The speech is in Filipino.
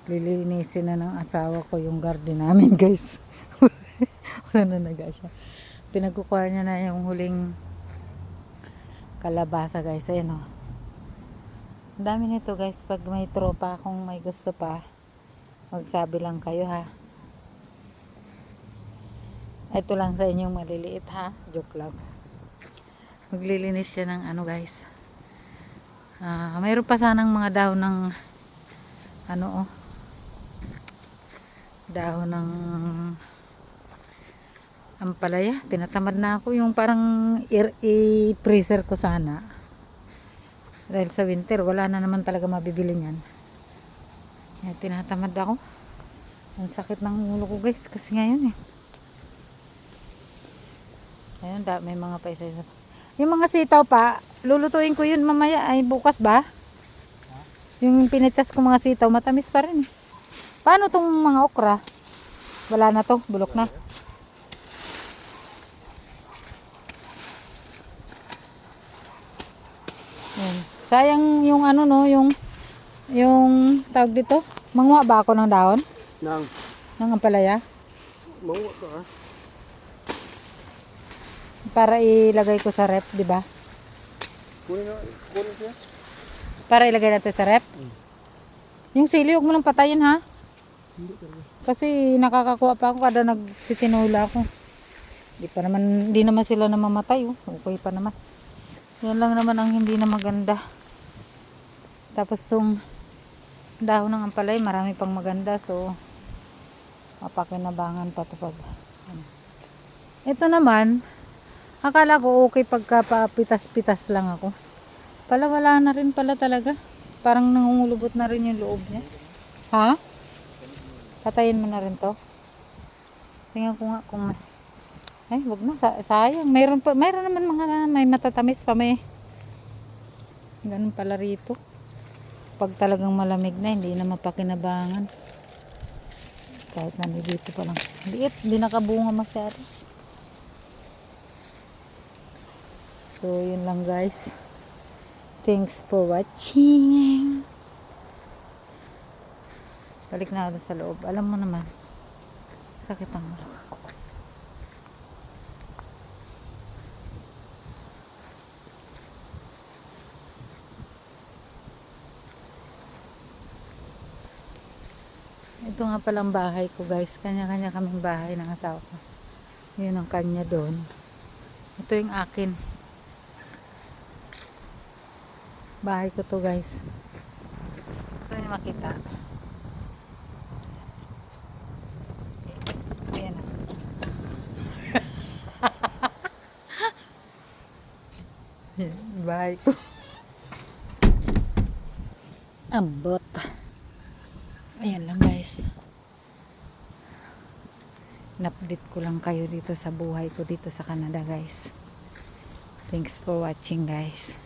Lilinisin na ng asawa ko yung garden namin, guys. Wala na naga siya. Pinagkukuha niya na yung huling kalabasa, guys. Ayan o. Ang dami nito, guys. Pag may tropa kung may gusto pa, magsabi lang kayo, ha. Ito lang sa inyong maliliit, ha. Joke lang. Maglilinis siya ng ano, guys. Mayroon pa sanang mga dahon ng ano, dahon ng ampalaya. Tinatamad na ako yung parang i-freezer ko sana. Dahil sa winter, wala na naman talaga mabibili niyan. Tinatamad ako. Ang sakit ng ulo ko, guys, kasi ngayon Ayun, may mga pa isa-isa. Yung mga sitaw pa, lulutuin ko yun mamaya. Ay, bukas ba? Yung pinitas ko mga sitaw, matamis pa rin. Paano tong mga okra? Wala na to, bulok na. Yan. Sayang yung ano no, yung tawag dito. Manguha ba ako ng dahon? Ng ampalaya? Manguha ka Para ilagay ko sa rep, di ba? Kunin siya. Para ilagay natin sa rep? Yung sili, huwag mo lang patayin, ha? Kasi nakakakuha pa ako kada nagtitinula ako. Hindi naman sila namamatay, oh. Okay pa naman. Yan lang naman ang hindi na maganda. Tapos tong dahon ng ampalay, marami pang maganda. So, mapakinabangan pa ito pag. Ito naman, akala ko okay pagka papitas-pitas lang ako. Pala wala na rin pala talaga. Parang nangungulubot na rin yung loob niya. Ha? Patayin mo na rin to. Tingnan ko nga kung ay, wag na. Sayang. Mayroon naman mga may matatamis pa may. Ganun pala rito. Pag talagang malamig na, hindi na mapakinabangan. Kahit nandito pa lang. Liit, hindi nakabunga masyado. So, yun lang, guys. Thanks for watching. Balik na ako sa loob. Alam mo naman, sakit ang ulo. Ito nga palang bahay ko, guys. Kanya-kanya kaming bahay ng asawa ko. Yun ang kanya doon. Ito yung akin. Bahay ko to, guys. Gusto niyo makita? Ayan. Bahay ko. Ambot. Ayan lang, guys. In-update ko lang kayo dito sa buhay ko dito sa Canada, guys. Thanks for watching, guys.